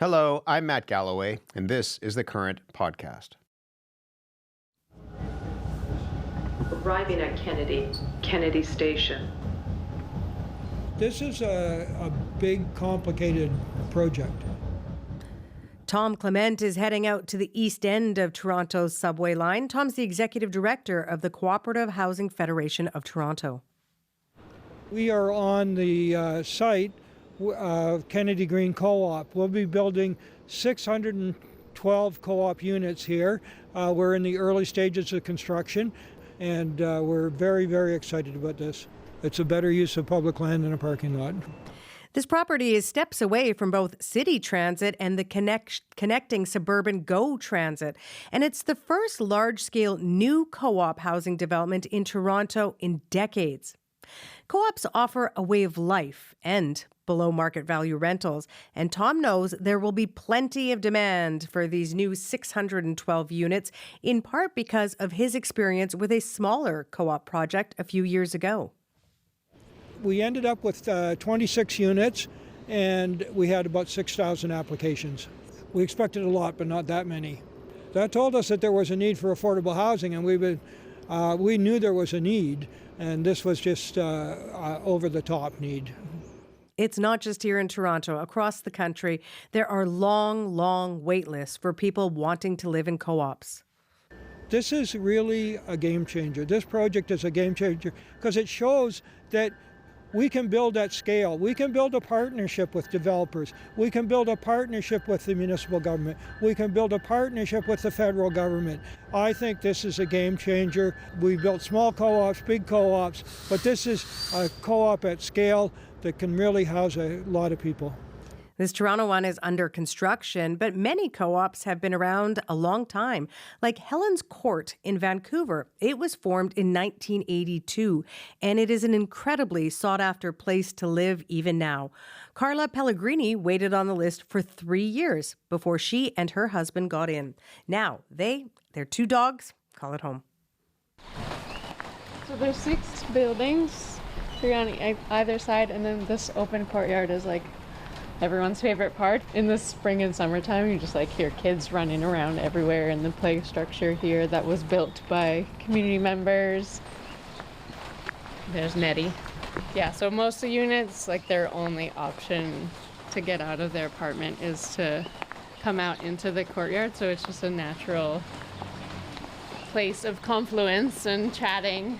Hello, I'm Matt Galloway, and this is the Current Podcast. Arriving at Kennedy Station. This is a big, complicated project. Tom Clement is heading out to the east end of Toronto's subway line. Tom's the executive director of the Co-operative Housing Federation of Toronto. We are on the site of Kennedy Green Co-op. We'll be building 612 co-op units here. We're in the early stages of construction, and we're very, very excited about this. It's a better use of public land than a parking lot. This property is steps away from both city transit and the connecting suburban GO transit. And it's the first large-scale new co-op housing development in Toronto in decades. Co-ops offer a way of life and below-market value rentals. And Tom knows there will be plenty of demand for these new 612 units, in part because of his experience with a smaller co-op project a few years ago. We ended up with 26 units, and we had about 6,000 applications. We expected a lot, but not that many. That told us that there was a need for affordable housing, and we knew there was a need, and this was just over-the-top need. It's not just here in Toronto. Across the country, there are long wait lists for people wanting to live in co-ops. This is really a game changer. This project is a game changer because it shows that we can build at scale. We can build a partnership with developers. We can build a partnership with the municipal government. We can build a partnership with the federal government. I think this is a game changer. We built small co-ops, big co-ops, but this is a co-op at scale that can really house a lot of people. This Toronto one is under construction, but many co-ops have been around a long time, like Helen's Court in Vancouver. It was formed in 1982, and it is an incredibly sought-after place to live even now. Carla Pellegrini waited on the list for 3 years before she and her husband got in. Now, their 2 dogs call it home. So there's 6 buildings, 3 on either side, and then this open courtyard is like everyone's favorite part. In the spring and summertime, you just hear kids running around everywhere in the play structure here that was built by community members. There's Nettie. Yeah, so most of the units, their only option to get out of their apartment is to come out into the courtyard, so it's just a natural place of confluence and chatting.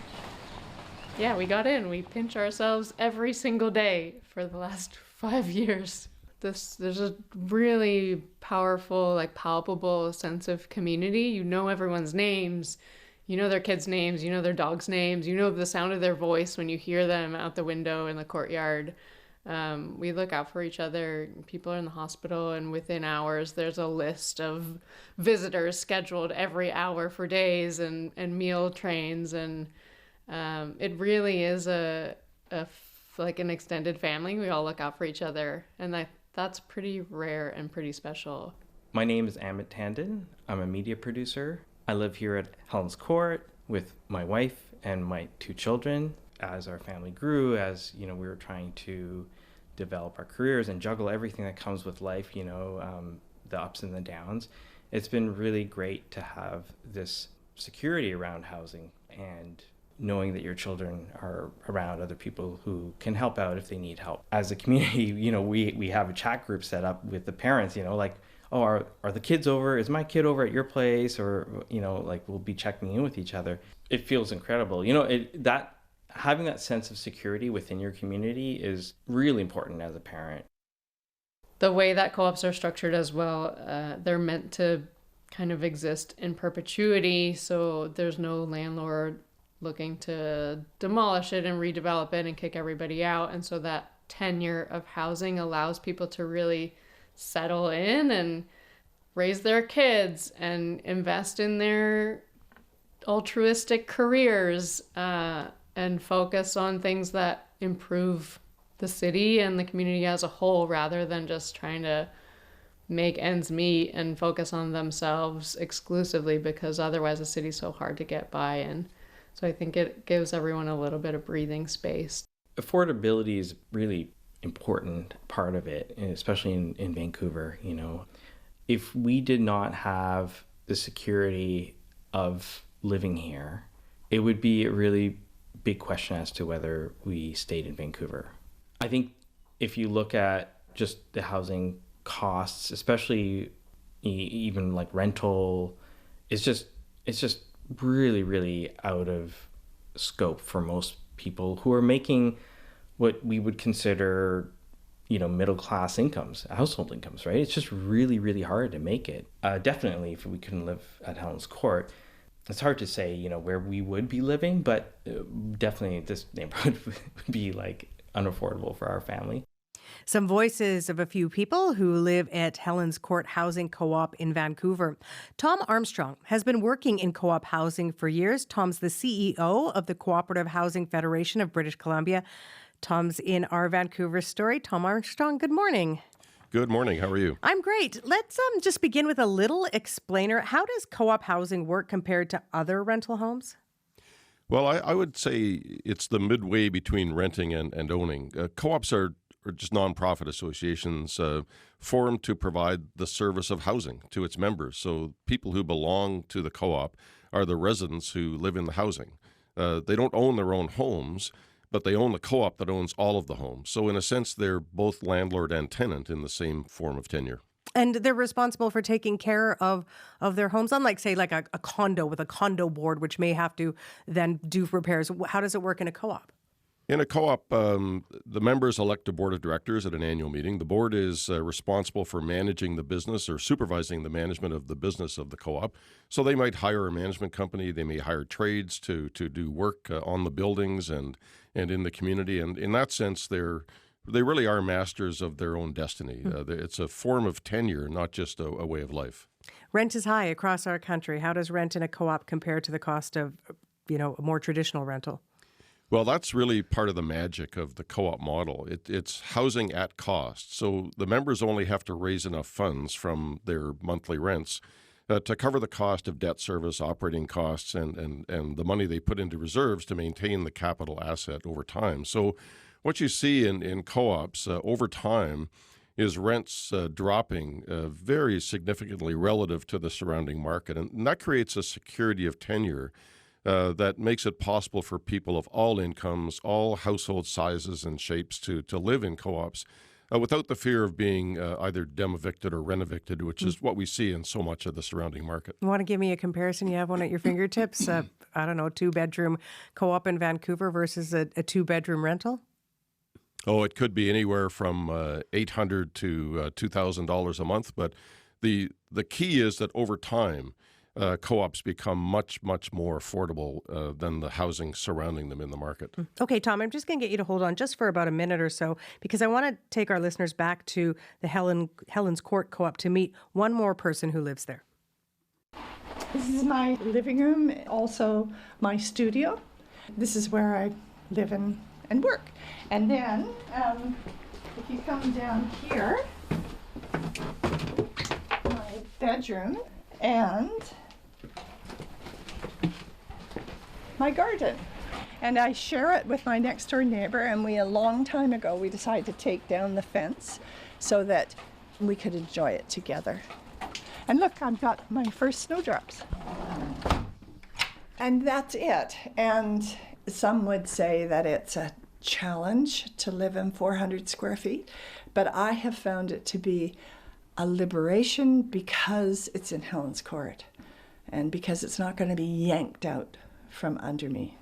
Yeah, we got in. We pinch ourselves every single day for the last 5 years. There's a really powerful, palpable sense of community. You know everyone's names. You know their kids' names. You know their dogs' names. You know the sound of their voice when you hear them out the window in the courtyard. We look out for each other. People are in the hospital, and within hours, there's a list of visitors scheduled every hour for days and meal trains. And it really is like an extended family. We all look out for each other, and that's pretty rare and pretty special. My name is Amit Tandon. I'm a media producer. I live here at Helen's Court with my wife and my 2 children. As our family grew, as we were trying to develop our careers and juggle everything that comes with life, the ups and the downs, it's been really great to have this security around housing and knowing that your children are around other people who can help out if they need help. As a community, we have a chat group set up with the parents, are the kids over? Is my kid over at your place? Or, we'll be checking in with each other. It feels incredible. That having that sense of security within your community is really important as a parent. The way that co-ops are structured as well, they're meant to kind of exist in perpetuity, so there's no landlord looking to demolish it and redevelop it and kick everybody out. And so that tenure of housing allows people to really settle in and raise their kids and invest in their altruistic careers and focus on things that improve the city and the community as a whole, rather than just trying to make ends meet and focus on themselves exclusively, because otherwise the city's so hard to get by. And so I think it gives everyone a little bit of breathing space. Affordability is really important part of it, especially in Vancouver. If we did not have the security of living here, it would be a really big question as to whether we stayed in Vancouver. I think if you look at just the housing costs, especially even like rental, it's just really, really out of scope for most people who are making what we would consider, middle class incomes, household incomes, right? It's just really, really hard to make it. Definitely, if we couldn't live at Helen's Court, it's hard to say, where we would be living, but definitely this neighborhood would be like unaffordable for our family. Some voices of a few people who live at Helen's Court Housing Co-op in Vancouver. Thom Armstrong has been working in co-op housing for years. Thom's the CEO of the Co-operative Housing Federation of British Columbia. Thom's in our Vancouver story. Thom Armstrong, good morning. Good morning. How are you? I'm great. Let's just begin with a little explainer. How does co-op housing work compared to other rental homes? Well, I would say it's the midway between renting and owning. Co-ops are just nonprofit associations formed to provide the service of housing to its members. So people who belong to the co-op are the residents who live in the housing. They don't own their own homes, but they own the co-op that owns all of the homes. So in a sense, they're both landlord and tenant in the same form of tenure. And they're responsible for taking care of their homes, unlike, say, like a condo with a condo board, which may have to then do repairs. How does it work in a co-op? In a co-op, the members elect a board of directors at an annual meeting. The board is responsible for managing the business or supervising the management of the business of the co-op. So they might hire a management company. They may hire trades to do work on the buildings and in the community. And in that sense, they really are masters of their own destiny. It's a form of tenure, not just a way of life. Rent is high across our country. How does rent in a co-op compare to the cost of, a more traditional rental? Well, that's really part of the magic of the co-op model. It's housing at cost. So the members only have to raise enough funds from their monthly rents to cover the cost of debt service, operating costs, and the money they put into reserves to maintain the capital asset over time. So what you see in co-ops over time is rents dropping very significantly relative to the surrounding market. And that creates a security of tenure that makes it possible for people of all incomes, all household sizes and shapes to live in co-ops without the fear of being either dem-evicted or rent-evicted, which is what we see in so much of the surrounding market. You want to give me a comparison? You have one at your fingertips? I don't know, 2-bedroom co-op in Vancouver versus a 2-bedroom rental? Oh, it could be anywhere from $800 to $2,000 a month. But the key is that over time, co-ops become much, much more affordable than the housing surrounding them in the market. Okay, Thom, I'm just going to get you to hold on just for about a minute or so, because I want to take our listeners back to the Helen's Court Co-op to meet one more person who lives there. This is my living room, also my studio. This is where I live and work. And then, if you come down here, my bedroom and my garden. And I share it with my next door neighbor, and a long time ago we decided to take down the fence so that we could enjoy it together. And look, I've got my first snowdrops. And that's it. And some would say that it's a challenge to live in 400 square feet, but I have found it to be a liberation because it's in Helen's Court and because it's not going to be yanked out from under me.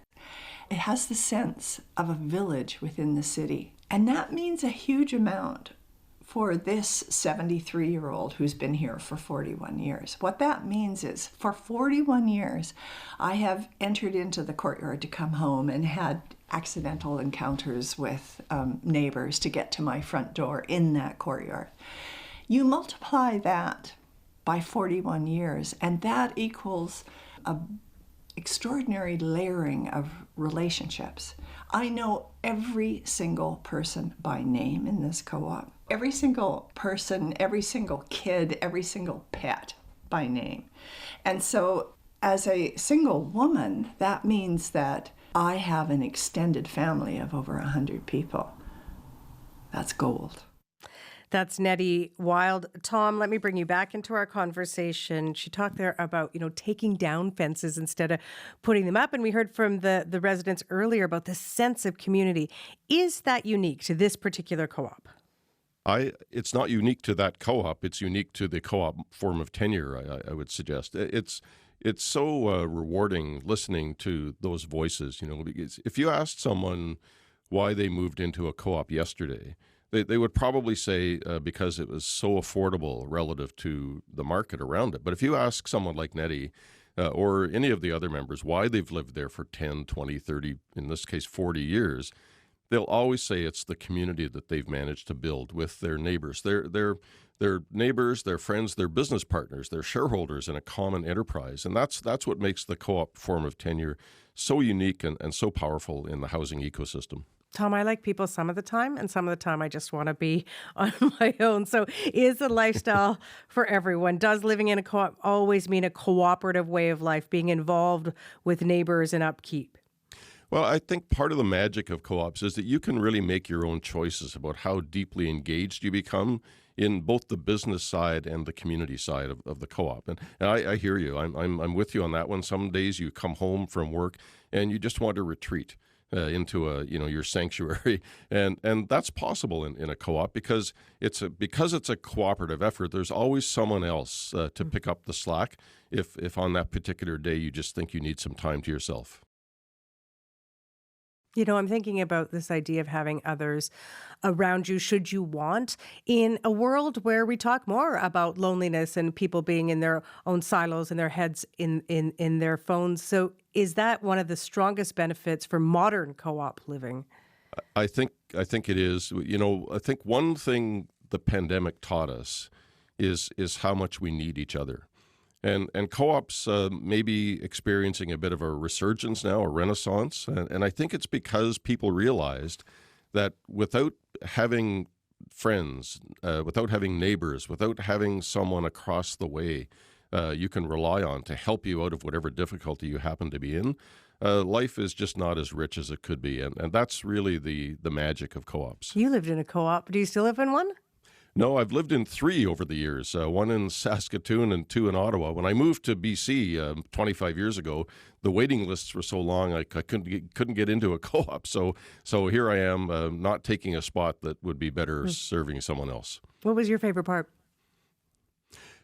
It has the sense of a village within the city, and that means a huge amount for this 73-year-old who's been here for 41 years. What that means is for 41 years, I have entered into the courtyard to come home and had accidental encounters with neighbors to get to my front door in that courtyard. You multiply that by 41 years, and that equals an extraordinary layering of relationships. I know every single person by name in this co-op. Every single person, every single kid, every single pet by name. And so as a single woman, that means that I have an extended family of over 100 people. that's gold. That's Nettie Wild. Thom, let me bring you back into our conversation. She talked there about, taking down fences instead of putting them up. And we heard from the residents earlier about the sense of community. Is that unique to this particular co-op? It's not unique to that co-op. It's unique to the co-op form of tenure, I would suggest. It's so rewarding listening to those voices. Because if you asked someone why they moved into a co-op yesterday, they would probably say because it was so affordable relative to the market around it. But if you ask someone like Nettie or any of the other members why they've lived there for 10, 20, 30, in this case 40 years, they'll always say it's the community that they've managed to build with their neighbors. Their neighbors, their friends, their business partners, their shareholders in a common enterprise. And that's what makes the co-op form of tenure so unique and so powerful in the housing ecosystem. Thom, I like people some of the time, and some of the time I just want to be on my own. So is a lifestyle for everyone? Does living in a co-op always mean a cooperative way of life, being involved with neighbors and upkeep? Well, I think part of the magic of co-ops is that you can really make your own choices about how deeply engaged you become in both the business side and the community side of the co-op. And I hear you. I'm with you on that one. Some days you come home from work and you just want to retreat into your sanctuary, and that's possible in a co-op because it's a cooperative effort. There's always someone else to pick up the slack if on that particular day you just think you need some time to yourself. I'm thinking about this idea of having others around you should you want, in a world where we talk more about loneliness and people being in their own silos and their heads in their phones. So is that one of the strongest benefits for modern co-op living? I think it is. I think one thing the pandemic taught us is how much we need each other. And co-ops may be experiencing a bit of a resurgence now, a renaissance. And I think it's because people realized that without having friends, without having neighbors, without having someone across the way you can rely on to help you out of whatever difficulty you happen to be in, life is just not as rich as it could be. And that's really the magic of co-ops. You lived in a co-op. Do you still live in one? No, I've lived in 3 over the years, one in Saskatoon and 2 in Ottawa. When I moved to BC 25 years ago, the waiting lists were so long I couldn't get into a co-op. So here I am, not taking a spot that would be better serving someone else. What was your favorite part?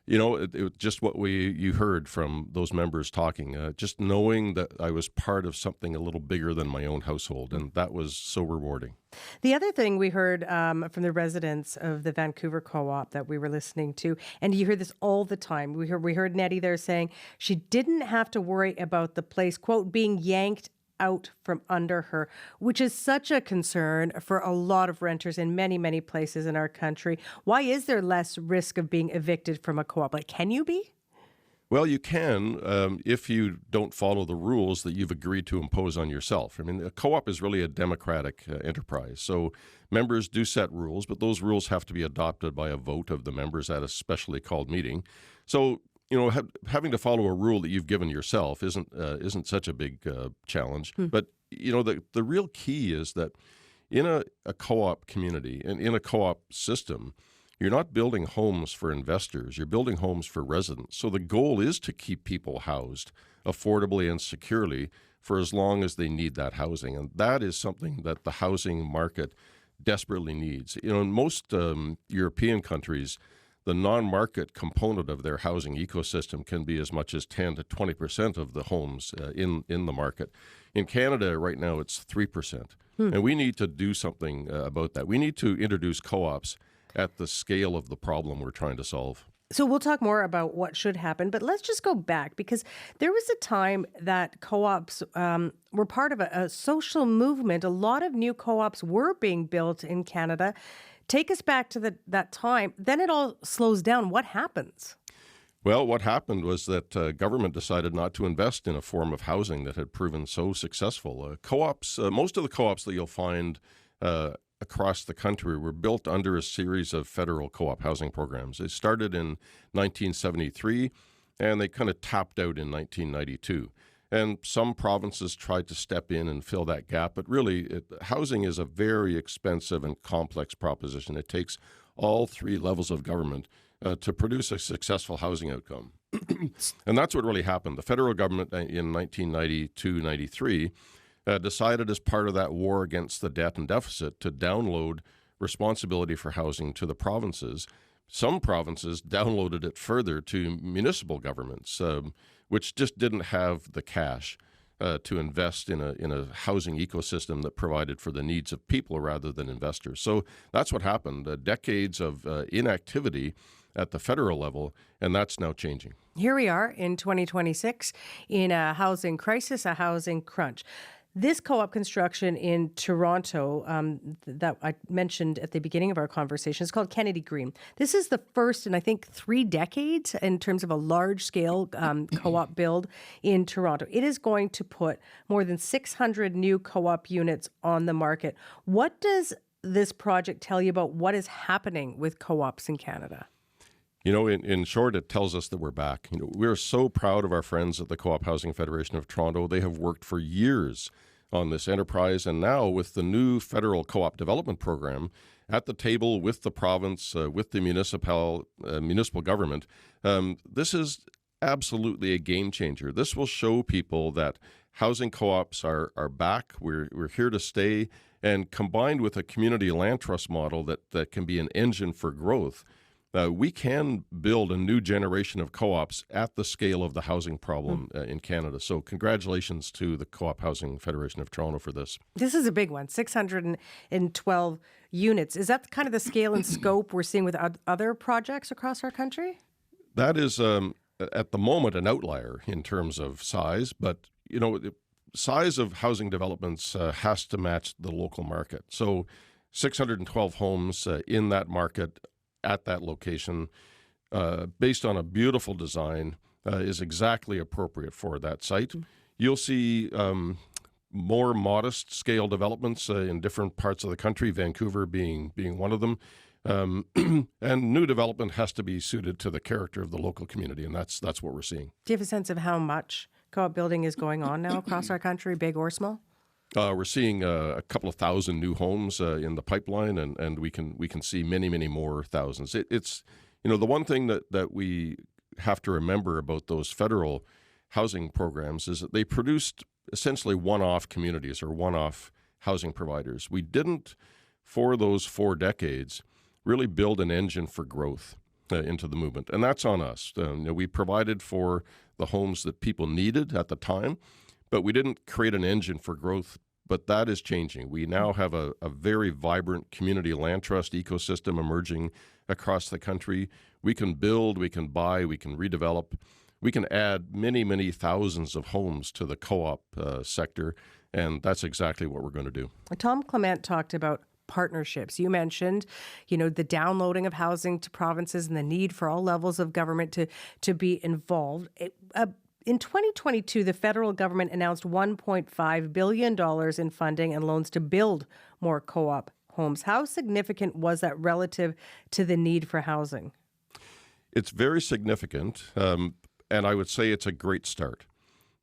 It was just what you heard from those members talking, just knowing that I was part of something a little bigger than my own household, and that was so rewarding. The other thing we heard from the residents of the Vancouver co-op that we were listening to, and you hear this all the time, we heard Nettie there saying she didn't have to worry about the place, quote, being yanked out from under her, which is such a concern for a lot of renters in many, many places in our country. Why is there less risk of being evicted from a co-op? Can you be? Well, you can if you don't follow the rules that you've agreed to impose on yourself. I mean, a co-op is really a democratic enterprise. So members do set rules, but those rules have to be adopted by a vote of the members at a specially called meeting. So having to follow a rule that you've given yourself isn't such a big challenge. But the real key is that in a co-op community and in a co-op system, you're not building homes for investors. You're building homes for residents. So the goal is to keep people housed affordably and securely for as long as they need that housing, and that is something that the housing market desperately needs. In most European countries, the non-market component of their housing ecosystem can be as much as 10 to 20% of the homes in the market. In Canada right now, it's 3%. And we need to do something about that. We need to introduce co-ops at the scale of the problem we're trying to solve. So we'll talk more about what should happen, but let's just go back, because there was a time that co-ops were part of a social movement. A lot of new co-ops were being built in Canada. Take us back to that time. Then it all slows down. What happens? Well, what happened was that government decided not to invest in a form of housing that had proven so successful. Co-ops, most of the co-ops that you'll find across the country were built under a series of federal co-op housing programs. They started in 1973, and they kind of tapped out in 1992. And some provinces tried to step in and fill that gap, but really, housing is a very expensive and complex proposition. It takes all three levels of government to produce a successful housing outcome. And that's what really happened. The federal government in 1992-93 decided, as part of that war against the debt and deficit, to download responsibility for housing to the provinces. Some provinces downloaded it further to municipal governments, which just didn't have the cash to invest in a housing ecosystem that provided for the needs of people rather than investors. So that's what happened. Decades of inactivity at the federal level, and that's now changing. Here we are in 2026 in a housing crisis, a housing crunch. This co-op construction in Toronto that I mentioned at the beginning of our conversation is called Kennedy Green. This is the first in, I think, 3 decades in terms of a large-scale co-op build in Toronto. It is going to put more than 600 new co-op units on the market. What does this project tell you about what is happening with co-ops in Canada? You know, in short, it tells us that we're back. You know, we're so proud of our friends at the Co-op Housing Federation of Toronto. They have worked for years on this enterprise, and now with the new federal co-op development program at the table with the province, with the municipal government, this is absolutely a game changer. This will show people that housing co-ops are back. We're here to stay, and combined with a community land trust model that can be an engine for growth, we can build a new generation of co-ops at the scale of the housing problem in Canada. So congratulations to the Co-op Housing Federation of Toronto for this. This is a big one, 612 units. Is that kind of the scale and scope we're seeing with other projects across our country? That is, at the moment, an outlier in terms of size. But, you know, the size of housing developments has to match the local market. So 612 homes in that market at that location, based on a beautiful design, is exactly appropriate for that site. You'll see more modest scale developments in different parts of the country, Vancouver being one of them. And new development has to be suited to the character of the local community, and that's what we're seeing. Do you have a sense of how much co-op building is going on now across our country, big or small? We're seeing a couple of thousand new homes in the pipeline, and we can see many, many more thousands. It's you know, the one thing that we have to remember about those federal housing programs is that they produced essentially one-off communities or one-off housing providers. We didn't, for those 4 decades, really build an engine for growth into the movement, and that's on us. You know, we provided for the homes that people needed at the time, but we didn't create an engine for growth. But that is changing. We now have a very vibrant community land trust ecosystem emerging across the country. We can build, we can buy, we can redevelop. We can add many, many thousands of homes to the co-op sector, and that's exactly what we're going to do. Tom Clement talked about partnerships. You mentioned, you know, the downloading of housing to provinces and the need for all levels of government to be involved. In 2022, the federal government announced $1.5 billion in funding and loans to build more co-op homes. How significant was that relative to the need for housing? It's very significant, and I would say it's a great start.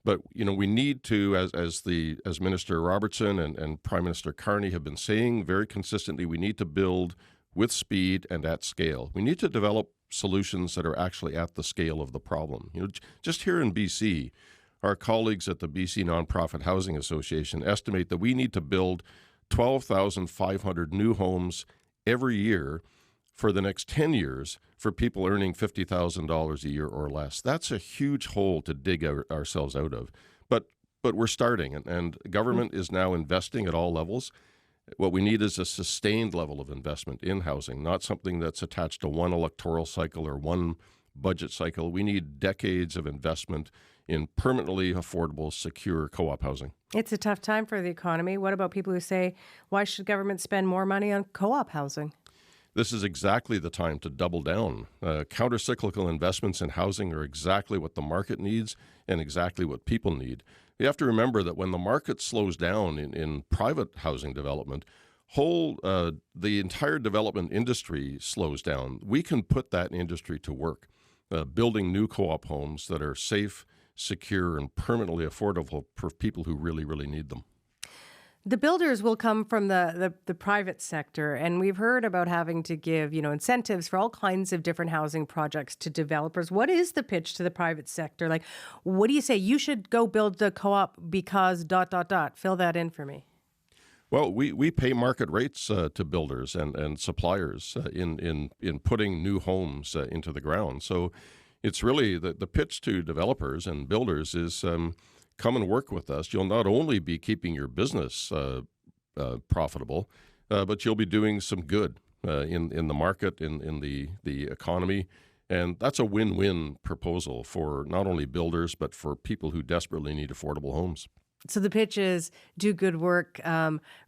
But, you know, we need to, as Minister Robertson and Prime Minister Carney have been saying very consistently, we need to build with speed and at scale. We need to develop solutions that are actually at the scale of the problem. You know, just here in BC, our colleagues at the BC Nonprofit Housing Association estimate that we need to build 12,500 new homes every year for the next 10 years for people earning $50,000 a year or less. That's a huge hole to dig ourselves out of. But we're starting, and government is now investing at all levels. What we need is a sustained level of investment in housing, not something that's attached to one electoral cycle or one budget cycle. We need decades of investment in permanently affordable, secure co-op housing. It's a tough time for the economy. What about people who say, why should government spend more money on co-op housing? This is exactly the time to double down. Counter-cyclical investments in housing are exactly what the market needs and exactly what people need. You have to remember that when the market slows down in private housing development, the entire development industry slows down. We can put that industry to work, building new co-op homes that are safe, secure, and permanently affordable for people who really, really need them. The builders will come from the private sector, and we've heard about having to give, incentives for all kinds of different housing projects to developers. What is the pitch to the private sector? Like, what do you say? You should go build the co-op because ... Fill that in for me. Well, we pay market rates to builders and suppliers in putting new homes into the ground. So it's really the pitch to developers and builders is come and work with us. You'll not only be keeping your business profitable, but you'll be doing some good in the market, in the economy. And that's a win-win proposal for not only builders, but for people who desperately need affordable homes. So the pitch is do good work,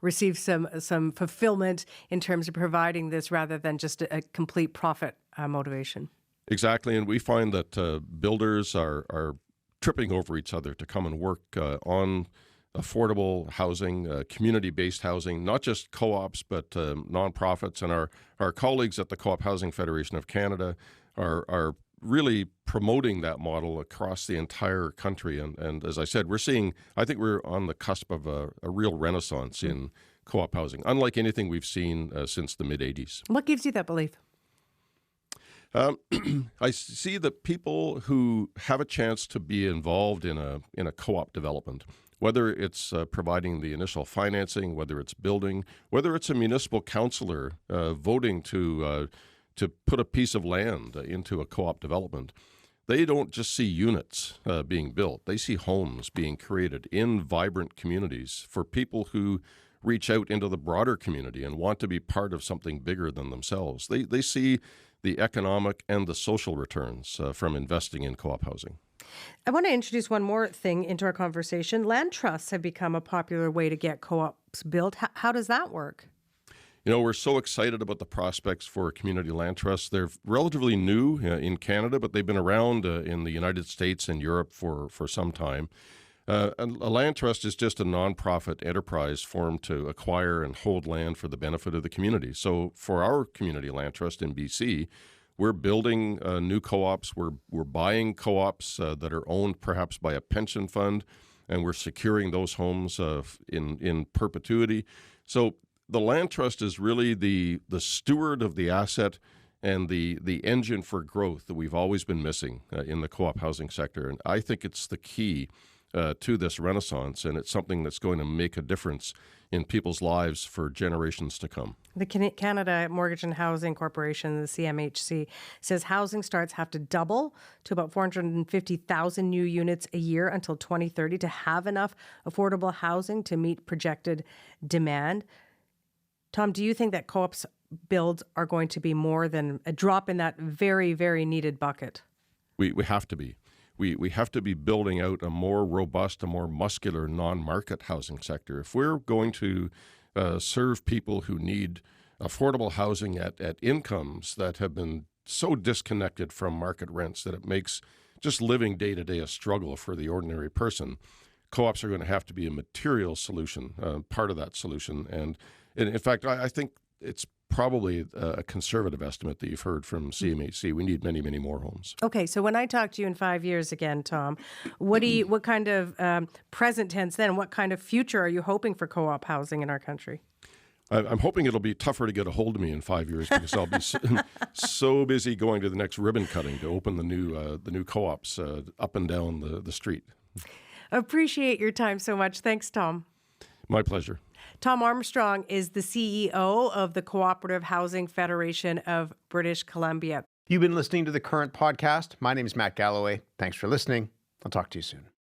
receive some fulfillment in terms of providing this rather than just a complete profit motivation. Exactly. And we find that builders are tripping over each other to come and work on affordable housing, community-based housing, not just co-ops, but nonprofits. And our colleagues at the Co-op Housing Federation of Canada are really promoting that model across the entire country. And as I said, I think we're on the cusp of a real renaissance in co-op housing, unlike anything we've seen since the mid-'80s. What gives you that belief? I see that people who have a chance to be involved in a co-op development, whether it's providing the initial financing, whether it's building, whether it's a municipal councillor voting to put a piece of land into a co-op development, they don't just see units being built. They see homes being created in vibrant communities for people who reach out into the broader community and want to be part of something bigger than themselves. They see the economic and the social returns from investing in co-op housing. I want to introduce one more thing into our conversation. Land trusts have become a popular way to get co-ops built. How does that work? We're so excited about the prospects for community land trusts. They're relatively new in Canada, but they've been around in the United States and Europe for some time. A land trust is just a nonprofit enterprise formed to acquire and hold land for the benefit of the community. So for our community land trust in BC, we're building new co-ops. We're buying co-ops that are owned perhaps by a pension fund, and we're securing those homes in perpetuity. So the land trust is really the steward of the asset and the engine for growth that we've always been missing in the co-op housing sector. And I think it's the key to this renaissance, and it's something that's going to make a difference in people's lives for generations to come. The Canada Mortgage and Housing Corporation, the CMHC, says housing starts have to double to about 450,000 new units a year until 2030 to have enough affordable housing to meet projected demand. Tom, do you think that co-ops builds are going to be more than a drop in that very, very needed bucket? We have to be. We have to be building out a more robust, a more muscular non-market housing sector. If we're going to serve people who need affordable housing at incomes that have been so disconnected from market rents that it makes just living day to day a struggle for the ordinary person, co-ops are going to have to be a material solution, part of that solution. And in fact, I think it's probably a conservative estimate that you've heard from CMHC. We need many, many more homes. Okay, so when I talk to you in 5 years again, Tom, what kind of present tense then, what kind of future are you hoping for co-op housing in our country? I'm hoping it'll be tougher to get a hold of me in 5 years because I'll be so busy going to the next ribbon cutting to open the new co-ops up and down the street. Appreciate your time so much. Thanks, Tom. My pleasure. Thom Armstrong is the CEO of the Co-operative Housing Federation of British Columbia. You've been listening to The Current Podcast. My name is Matt Galloway. Thanks for listening. I'll talk to you soon.